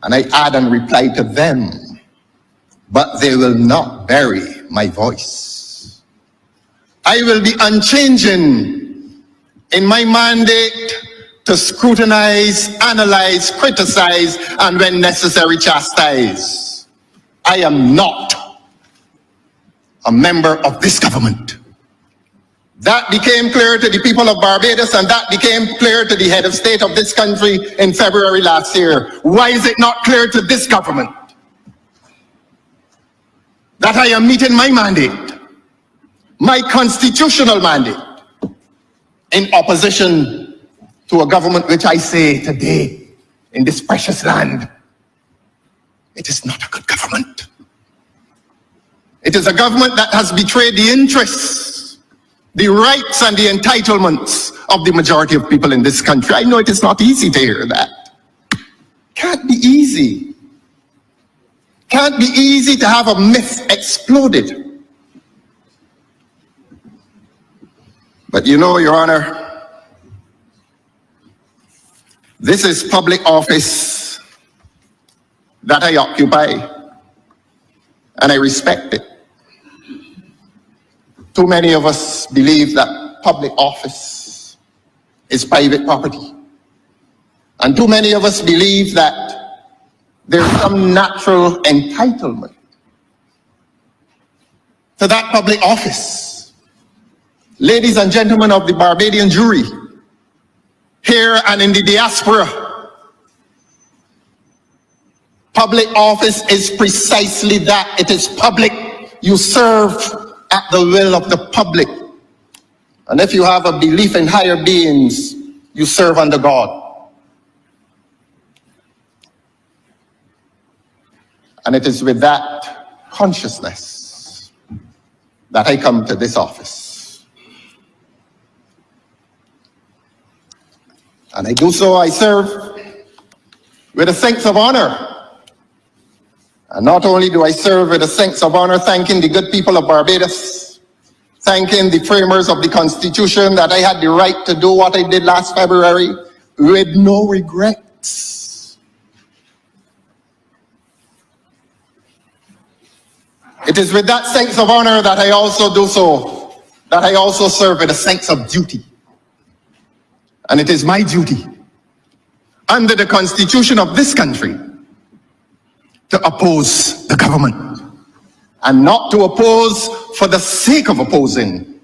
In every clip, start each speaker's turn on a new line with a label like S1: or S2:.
S1: And I add and reply to them, but they will not bury my voice. I will be unchanging in my mandate to scrutinize, analyze, criticize, and when necessary, chastise. I am not a member of this government. That became clear to the people of Barbados, and that became clear to the head of state of this country in February last year. Why is it not clear to this government that I am meeting my mandate, my constitutional mandate, in opposition to a government which I say today, in this precious land, it is not a good government. It is a government that has betrayed the interests, the rights and the entitlements of the majority of people in this country. I know it is not easy to hear that. Can't be easy. Can't be easy to have a myth exploded. But you know, Your Honor, this is public office that I occupy, and I respect it. Too many of us believe that public office is private property. And too many of us believe that there's some natural entitlement to that public office. Ladies and gentlemen of the Barbadian jury, here and in the diaspora, public office is precisely that. It is public. You serve at the will of the public. And if you have a belief in higher beings, you serve under God. And it is with that consciousness that I come to this office. And I do so, I serve with a sense of honor. And not only do I serve with a sense of honor, thanking the good people of Barbados, thanking the framers of the Constitution that I had the right to do what I did last February with no regrets. It is with that sense of honor that I also do so, that I also serve with a sense of duty. And it is my duty, under the Constitution of this country, to oppose the government, and not to oppose for the sake of opposing,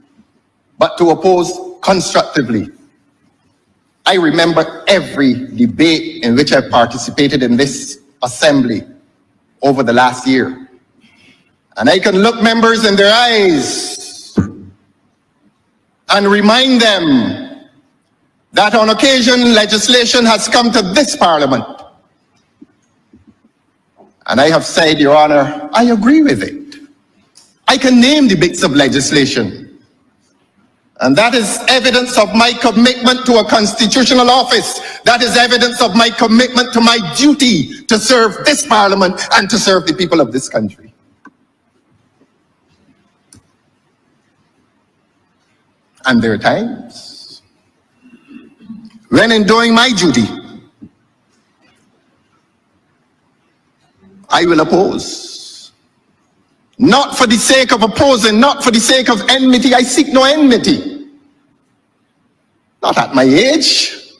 S1: but to oppose constructively. I remember every debate in which I participated in this assembly over the last year. And I can look members in their eyes and remind them that on occasion legislation has come to this Parliament. And I have said, Your Honor, I agree with it. I can name the bits of legislation. And that is evidence of my commitment to a constitutional office. That is evidence of my commitment to my duty to serve this Parliament and to serve the people of this country. And there are times when in doing my duty, I will oppose. Not for the sake of opposing, not for the sake of enmity. I seek no enmity. Not at my age.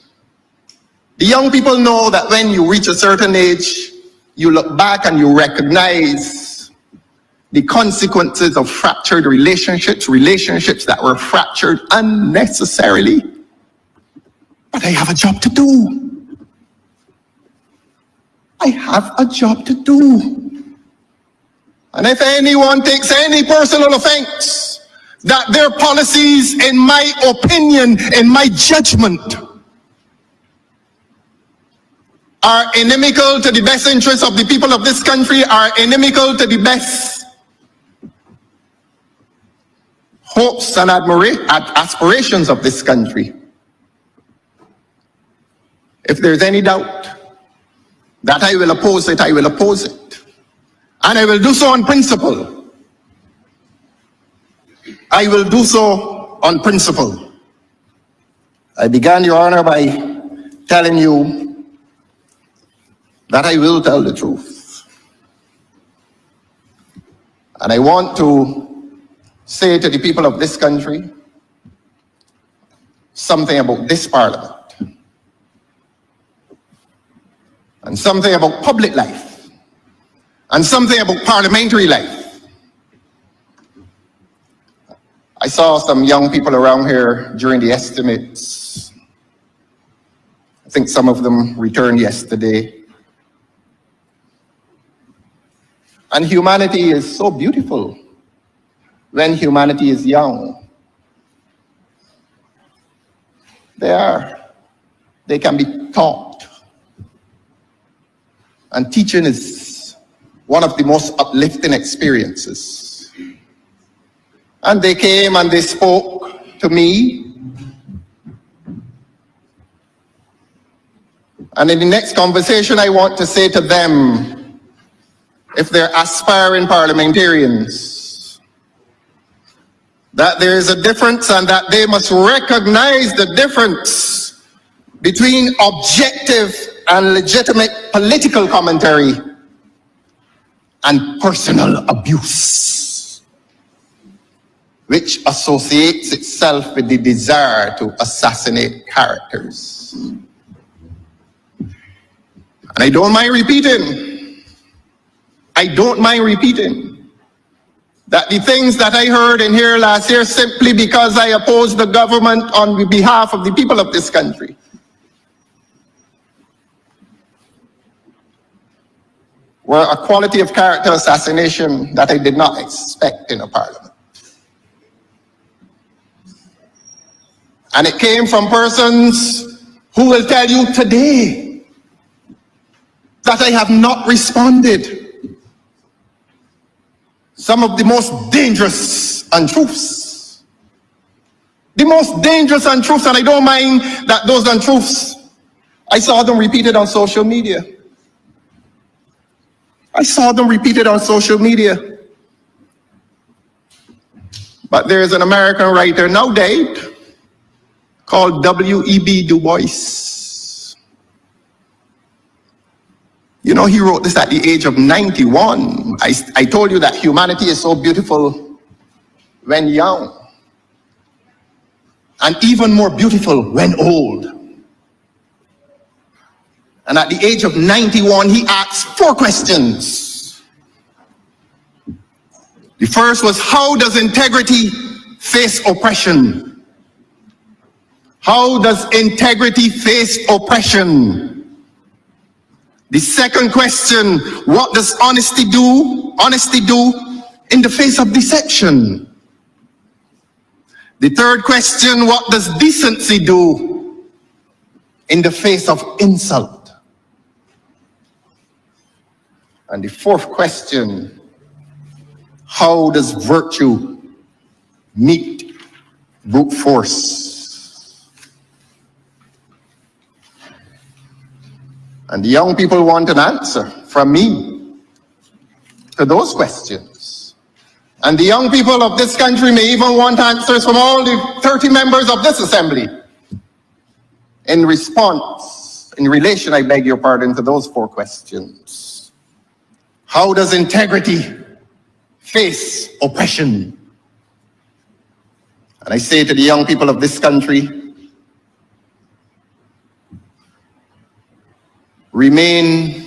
S1: The young people know that when you reach a certain age, you look back and you recognize the consequences of fractured relationships, relationships that were fractured unnecessarily. But I have a job to do. I have a job to do. And if anyone takes any personal offense that their policies, in my opinion, in my judgment, are inimical to the best interests of the people of this country, are inimical to the best hopes and aspirations of this country, if there's any doubt that I will oppose it, I will oppose it. And I will do so on principle. I will do so on principle. I began, Your Honor, by telling you that I will tell the truth. And I want to say to the people of this country something about this parliament and something about public life and something about parliamentary life. I saw some young people around here during the estimates. I think some of them returned yesterday. And humanity is so beautiful when humanity is young. They can be taught. And teaching is one of the most uplifting experiences. And they came and they spoke to me. And in the next conversation, I want to say to them, if they're aspiring parliamentarians, that there is a difference and that they must recognize the difference between objective and legitimate political commentary and personal abuse, which associates itself with the desire to assassinate characters. And I don't mind repeating that the things that I heard in here last year simply because I opposed the government on behalf of the people of this country were a quality of character assassination that I did not expect in a parliament. And it came from persons who will tell you today that I have not responded. Some of the most dangerous untruths. The most dangerous untruths, and I don't mind that those untruths, I saw them repeated on social media. But there is an American writer now dead called W.E.B. Du Bois. You know, he wrote this at the age of 91. I told you that humanity is so beautiful when young, and even more beautiful when old. And at the age of 91, he asked 4 questions. The first was, how does integrity face oppression? How does integrity face oppression? The second question, what does honesty do in the face of deception? The third question, what does decency do in the face of insult? And the fourth question, how does virtue meet brute force? And the young people want an answer from me to those questions. And the young people of this country may even want answers from all the 30 members of this assembly in relation, I beg your pardon, to those 4 questions. How does integrity face oppression? And I say to the young people of this country, remain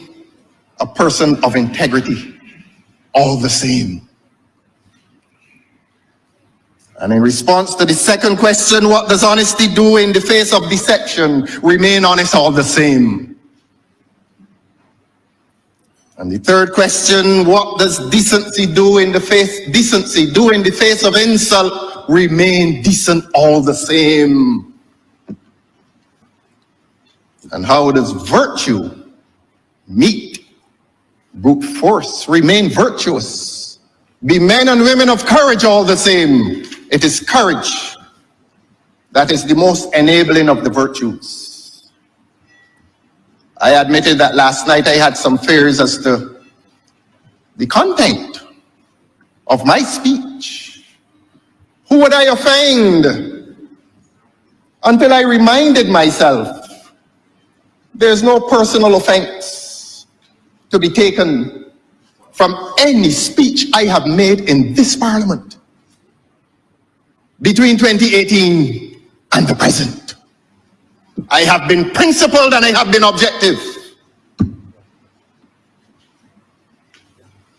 S1: a person of integrity all the same. And in response to the second question, what does honesty do in the face of deception? Remain honest all the same. And the third question, what does decency do in the face of insult? Remain decent all the same. And how does virtue meet brute force? Remain virtuous. Be men and women of courage all the same. It is courage that is the most enabling of the virtues. I admitted that last night I had some fears as to the content of my speech. Who would I offend? Until I reminded myself, there's no personal offense to be taken from any speech I have made in this parliament between 2018 and the present. I have been principled and I have been objective.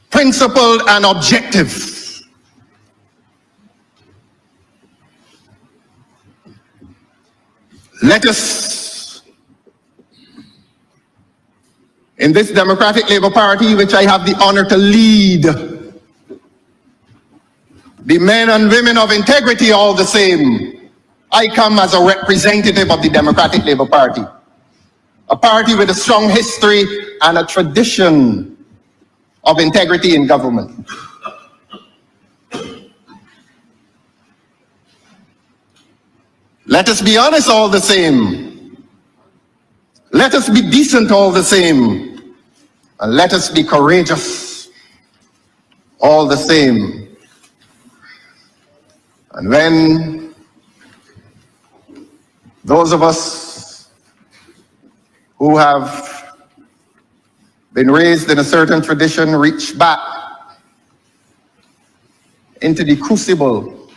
S1: Principled and objective. Let us, in this Democratic Labour Party, which I have the honor to lead, be men and women of integrity all the same. I come as a representative of the Democratic Labour Party, a party with a strong history and a tradition of integrity in government. Let us be honest all the same. Let us be decent all the same. And let us be courageous all the same. And when those of us who have been raised in a certain tradition reach back into the crucible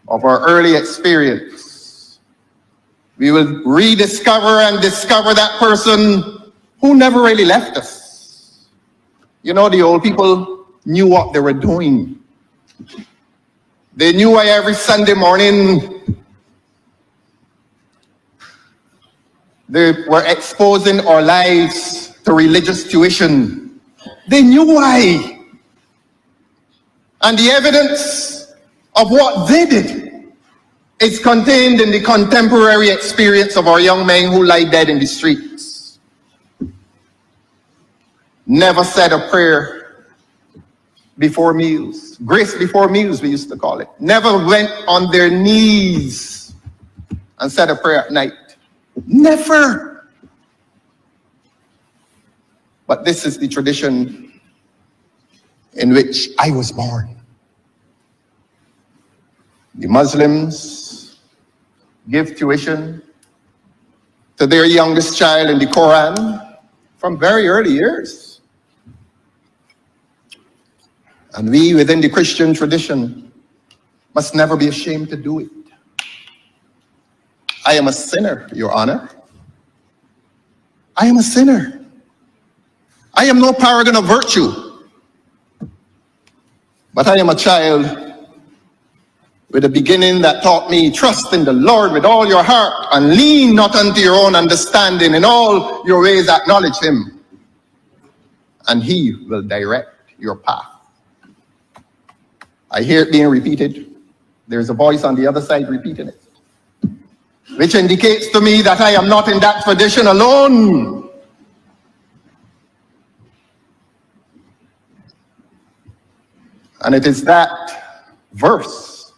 S1: of our early experience, we will rediscover and discover that person who never really left us. You know, the old people knew what they were doing. They knew why every Sunday morning they were exposing our lives to religious tuition. They knew why. And the evidence of what they did is contained in the contemporary experience of our young men who lie dead in the streets. Never said a prayer before meals. Grace before meals, we used to call it. Never went on their knees and said a prayer at night. Never. But this is the tradition in which I was born. The Muslims give tuition to their youngest child in the Quran from very early years. And we within the Christian tradition must never be ashamed to do it. I am a sinner, Your Honor. I am a sinner. I am no paragon of virtue. But I am a child with a beginning that taught me, trust in the Lord with all your heart and lean not unto your own understanding. In all your ways acknowledge him, and he will direct your path. I hear it being repeated. There's a voice on the other side repeating it, which indicates to me that I am not in that tradition alone. And it is that verse,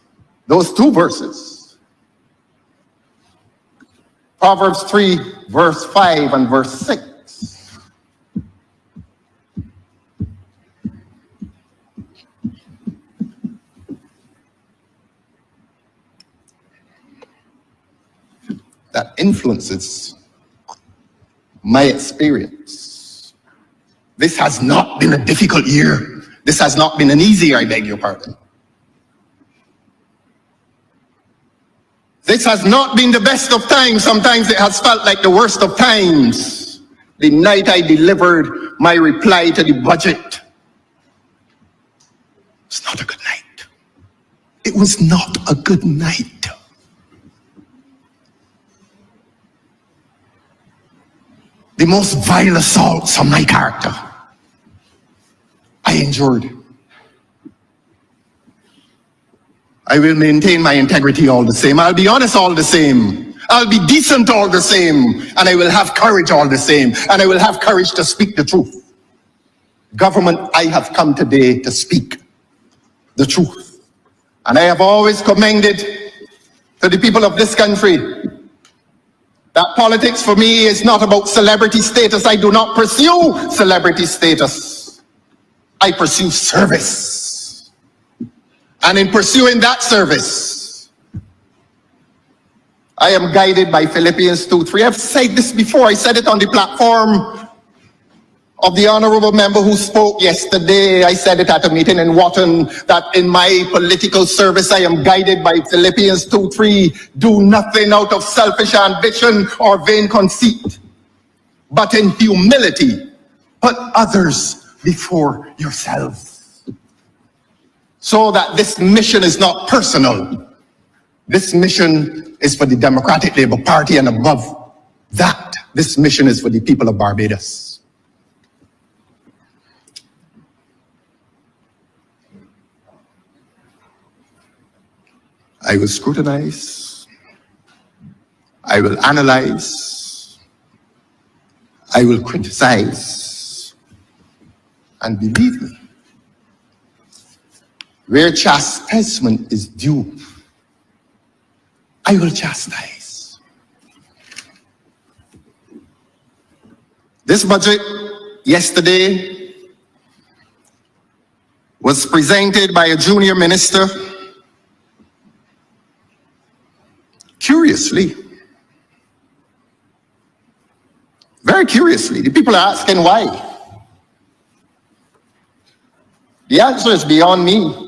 S1: those two verses, Proverbs 3, verse 5 and verse 6. That influences my experience. This has not been a difficult year. This has not been an easy year, I beg your pardon. This has not been the best of times. Sometimes it has felt like the worst of times. The night I delivered my reply to the budget, it's not a good night. It was not a good night. The most vile assaults on my character I endured. I will maintain my integrity all the same. I'll be honest all the same. I'll be decent all the same. And I will have courage all the same. And I will have courage to speak the truth. Government, I have come today to speak the truth. And I have always commended to the people of this country that politics for me is not about celebrity status. I do not pursue celebrity status. I pursue service. And in pursuing that service, I am guided by Philippians 2:3. I've said this before. I said it on the platform of the honorable member who spoke yesterday. I said it at a meeting in Wharton that in my political service I am guided by Philippians 2:3. Do nothing out of selfish ambition or vain conceit, but in humility put others before yourselves. So that this mission is not personal. This mission is for the Democratic Labour Party, and above that, this mission is for the people of Barbados. I will scrutinize, I will analyze, I will criticize, and believe me, where chastisement is due, I will chastise. This budget yesterday was presented by a junior minister. Curiously, very curiously, the people are asking why. The answer is beyond me.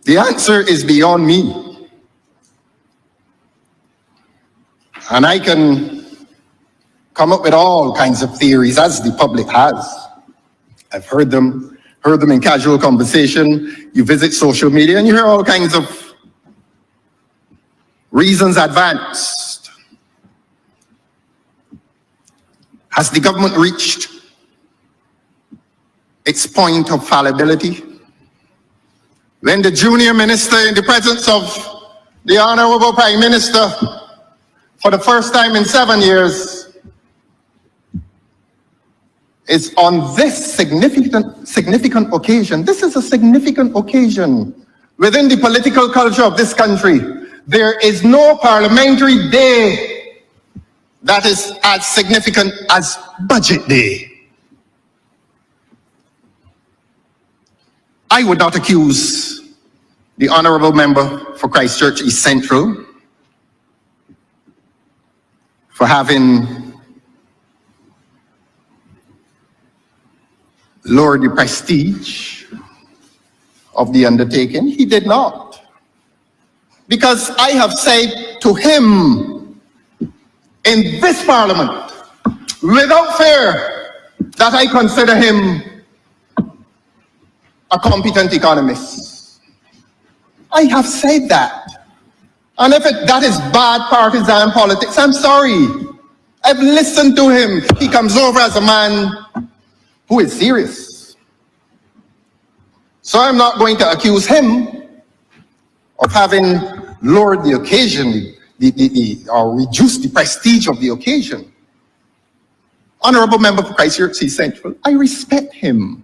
S1: The answer is beyond me. And I can come up with all kinds of theories, as the public has. I've heard them in casual conversation. You visit social media and you hear all kinds of reasons advanced. Has the government reached its point of fallibility? When the junior minister, in the presence of the Honorable Prime Minister, for the first time in 7 years, is on this significant occasion. This is a significant occasion within the political culture of this country. There is no parliamentary day that is as significant as Budget Day. I would not accuse the honorable member for Christchurch East Central for having lowered the prestige of the undertaking. He did not. Because I have said to him in this parliament, without fear, that I consider him a competent economist. I have said that. And if that is bad partisan politics, I'm sorry. I've listened to him. He comes over as a man who is serious. So I'm not going to accuse him of having lowered the occasion, or reduced the prestige of the occasion. Honorable Member for Christchurch East Central, I respect him.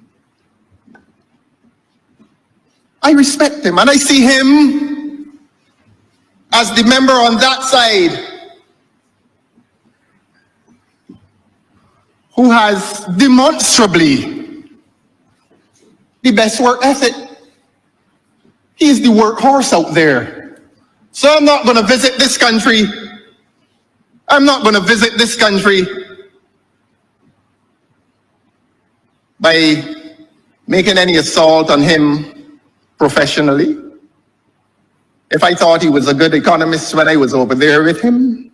S1: I respect him, and I see him as the member on that side who has demonstrably the best work ethic. He's the workhorse out there. So I'm not going to visit this country. I'm not going to visit this country by making any assault on him professionally. If I thought he was a good economist when I was over there with him,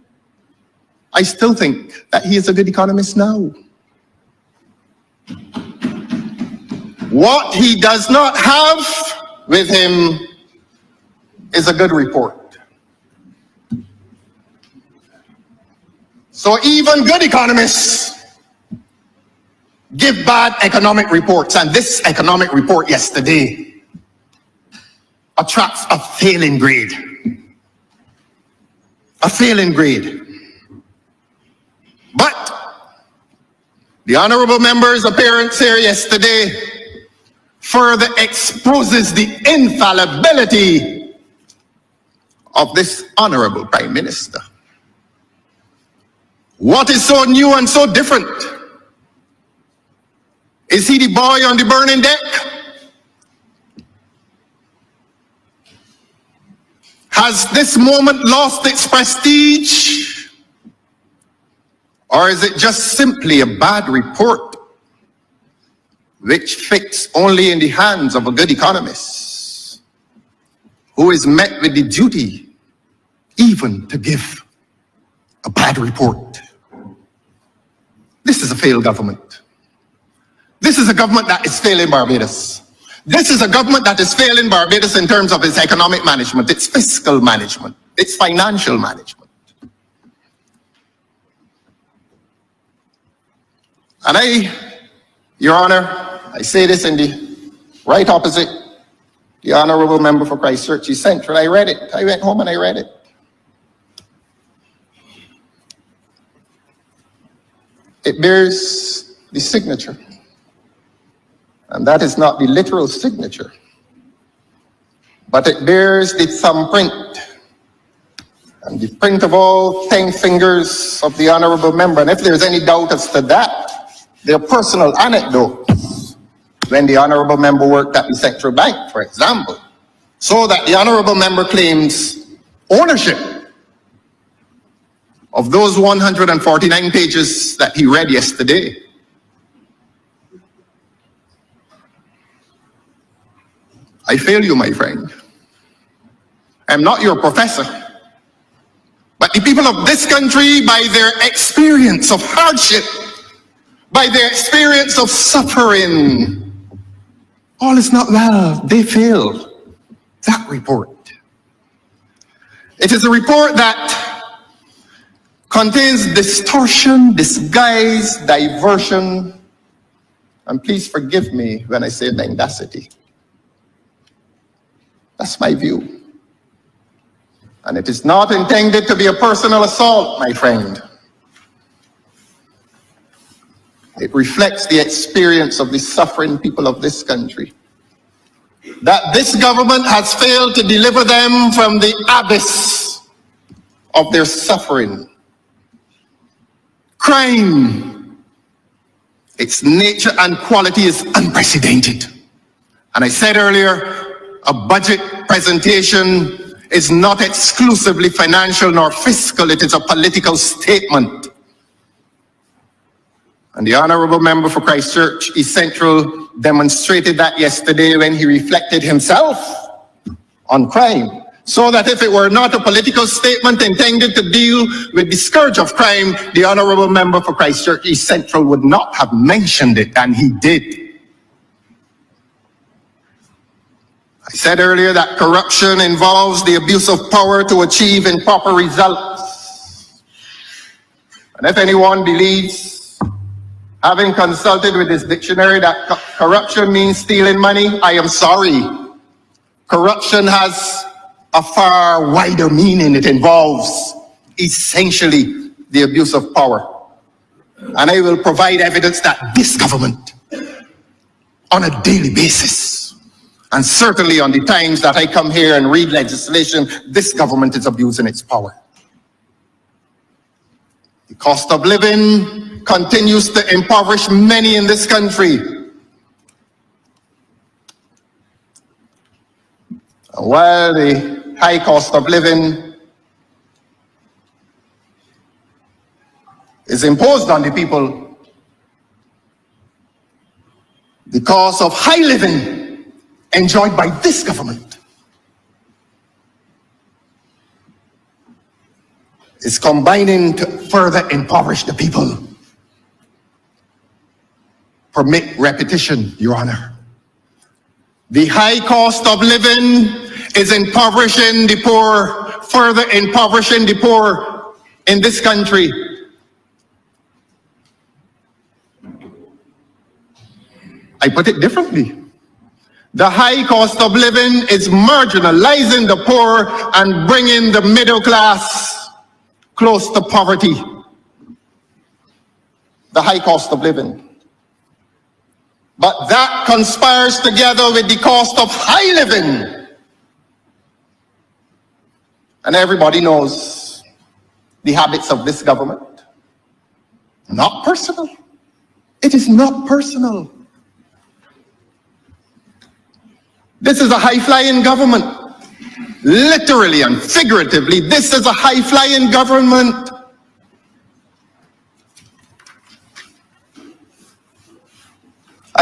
S1: I still think that he is a good economist now. What he does not have with him is a good report. So even good economists give bad economic reports, and this economic report yesterday attracts a failing grade. A failing grade. But the honorable member's appearance here yesterday further exposes the infallibility of this honorable Prime Minister. What is so new and so different? Is he the boy on the burning deck? Has this moment lost its prestige? Or is it just simply a bad report which fits only in the hands of a good economist who is met with the duty even to give a bad report? This is a failed government. This is a government that is failing Barbados. This is a government that is failing Barbados in terms of its economic management, its fiscal management, its financial management. And Your Honor, I say this in the right opposite, the Honorable Member for Christchurch East Central. I read it. I went home and I read it. It bears the signature. And that is not the literal signature, but it bears the thumbprint and the print of all 10 fingers of the Honorable Member. And if there's any doubt as to that, there are personal anecdotes when the Honorable Member worked at the Central Bank, for example, so that the Honorable Member claims ownership of those 149 pages that he read yesterday. I fail you, my friend. I'm not your professor. But the people of this country, by their experience of hardship, by their experience of suffering, all is not well. They fail that report. It is a report that contains distortion, disguise, diversion, and please forgive me when I say mendacity. That's my view. And it is not intended to be a personal assault, my friend. It reflects the experience of the suffering people of this country. That this government has failed to deliver them from the abyss of their suffering. Crime, its nature and quality is unprecedented. And I said earlier, a budget presentation is not exclusively financial nor fiscal, it is a political statement. And the Honorable Member for Christchurch East Central demonstrated that yesterday when he reflected himself on crime. So that if it were not a political statement intended to deal with the scourge of crime, the Honorable Member for Christchurch East Central would not have mentioned it, and he did. I said earlier that corruption involves the abuse of power to achieve improper results. And if anyone believes, having consulted with this dictionary, that corruption means stealing money, I am sorry. Corruption has a far wider meaning. It involves essentially the abuse of power. And I will provide evidence that this government, on a daily basis, and certainly on the times that I come here and read legislation, this government is abusing its power. The cost of living continues to impoverish many in this country. And while the high cost of living is imposed on the people, the cost of high living enjoyed by this government is combining to further impoverish the people. Permit repetition, Your Honor. The high cost of living is impoverishing the poor, further impoverishing the poor in this country. I put it differently. The high cost of living is marginalizing the poor and bringing the middle class close to poverty. The high cost of living. But that conspires together with the cost of high living. And everybody knows the habits of this government. Not personal. It is not personal. This is a high-flying government. Literally and figuratively, this is a high-flying government.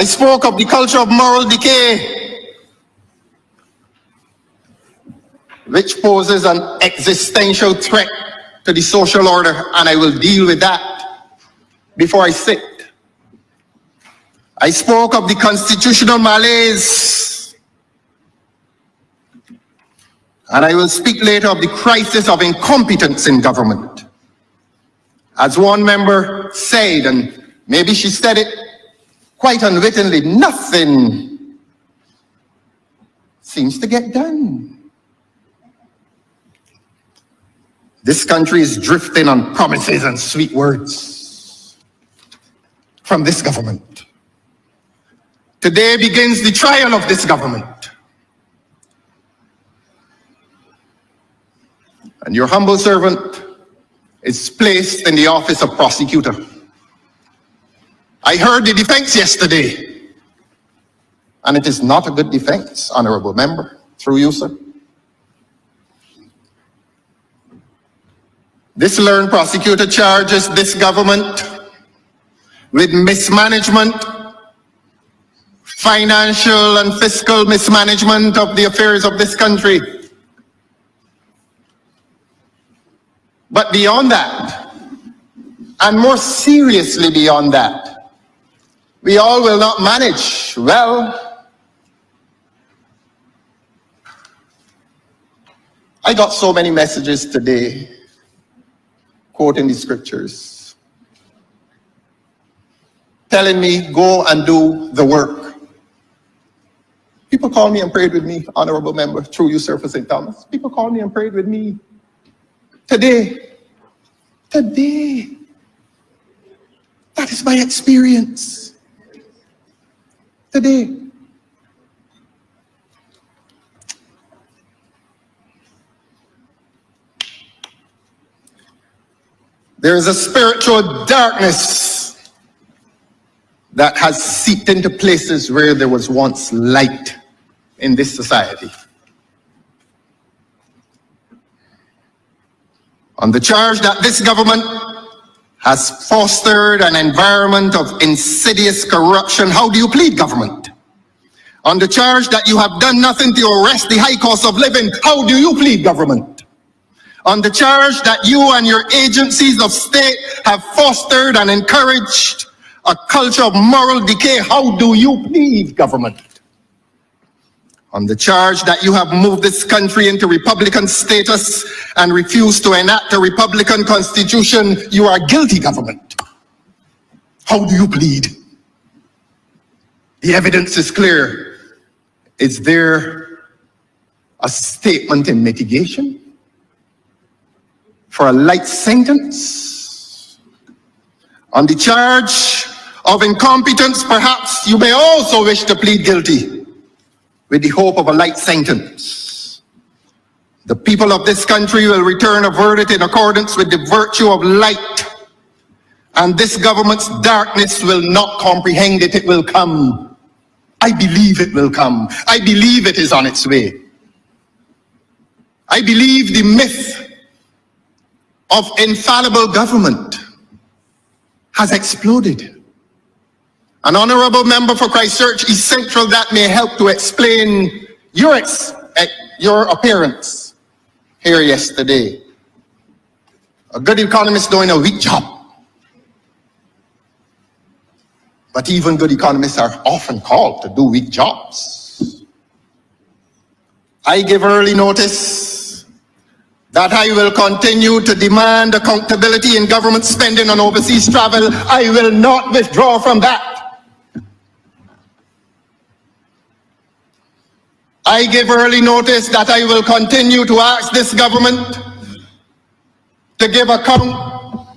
S1: I spoke of the culture of moral decay, which poses an existential threat to the social order, and I will deal with that before I sit. I spoke of the constitutional malaise, and I will speak later of the crisis of incompetence in government. As one member said, and maybe she said it quite unwittingly, nothing seems to get done. This country is drifting on promises and sweet words from this government. Today begins the trial of this government. And your humble servant is placed in the office of prosecutor. I heard the defense yesterday, and it is not a good defense, honorable member, through you, sir. This learned prosecutor charges this government with mismanagement, financial and fiscal mismanagement of the affairs of this country. But beyond that, and more seriously beyond that, we all will not manage well. I got so many messages today, quoting the scriptures, telling me, go and do the work. People called me and prayed with me, honorable member, through you, sir, for St. Thomas. People called me and prayed with me today. That is my experience. Today. There is a spiritual darkness that has seeped into places where there was once light in this society. On the charge that this government has fostered an environment of insidious corruption, how do you plead, government? On the charge that you have done nothing to arrest the high cost of living, how do you plead, government? On the charge that you and your agencies of state have fostered and encouraged a culture of moral decay, how do you plead, government? On the charge that you have moved this country into Republican status and refused to enact a Republican constitution, you are guilty, government. How do you plead? The evidence is clear. Is there a statement in mitigation for a light sentence? On the charge of incompetence, perhaps you may also wish to plead guilty with the hope of a light sentence. The people of this country will return a verdict in accordance with the virtue of light, and this government's darkness will not comprehend it. It will come. I believe it will come. I believe it is on its way. I believe the myth of infallible government has exploded. An honorable member for Christchurch East Central, that may help to explain your appearance here yesterday. A good economist doing a weak job. But even good economists are often called to do weak jobs. I give early notice that I will continue to demand accountability in government spending on overseas travel. I will not withdraw from that. I give early notice that I will continue to ask this government to give account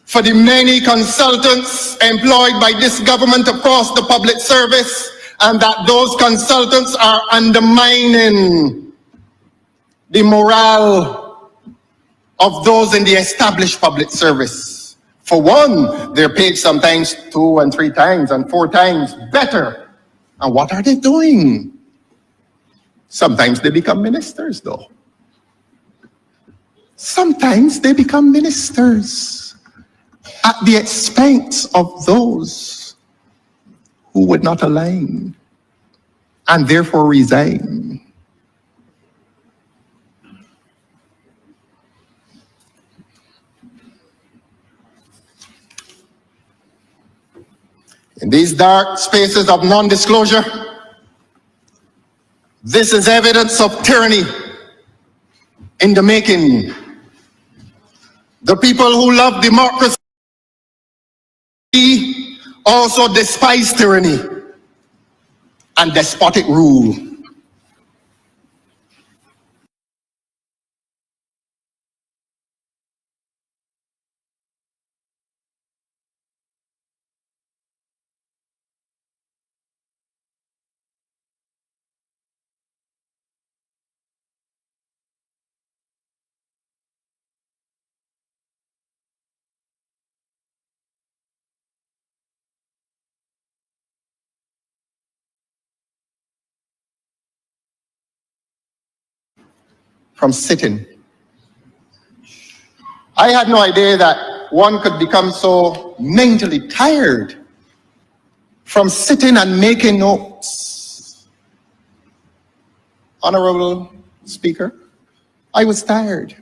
S1: for the many consultants employed by this government across the public service, and that those consultants are undermining the morale of those in the established public service. For one, they're paid sometimes 2 and 3 times and 4 times better. And what are they doing? Sometimes they become ministers, though. Sometimes they become ministers at the expense of those who would not align and therefore resign. In these dark spaces of non-disclosure, this is evidence of tyranny in the making. The people who love democracy also despise tyranny and despotic rule. From sitting. I had no idea that one could become so mentally tired from sitting and making notes. Honorable Speaker, I was tired.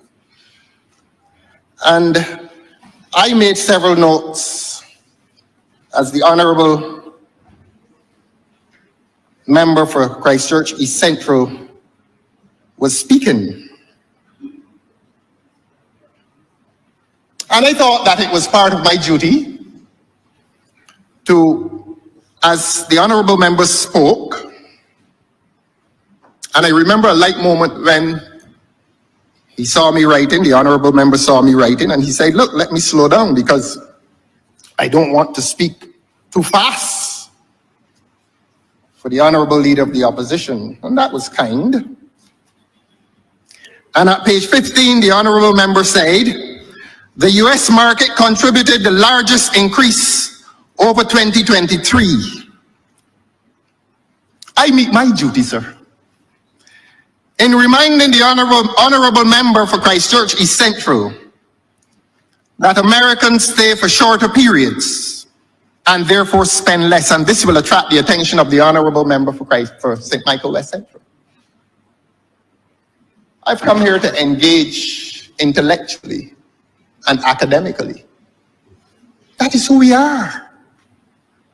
S1: And I made several notes as the Honorable Member for Christchurch East Central was speaking. And I thought that it was part of my duty to, as the Honorable Member spoke, and I remember a light moment when he saw me writing, the Honorable Member saw me writing, and he said, look, let me slow down because I don't want to speak too fast for the Honorable Leader of the Opposition. And that was kind. And at page 15, the Honorable Member said, the US market contributed the largest increase over 2023. I meet my duty, sir, in reminding the Honorable Member for Christchurch East Central that Americans stay for shorter periods and therefore spend less, and this will attract the attention of the Honorable Member for St. Michael West Central. I've come here to engage intellectually and academically. That is who we are.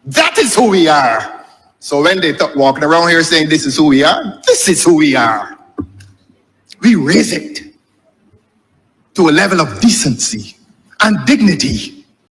S1: That is who we are. So when they walking around here saying this is who we are, this is who we are. We raise it to a level of decency and dignity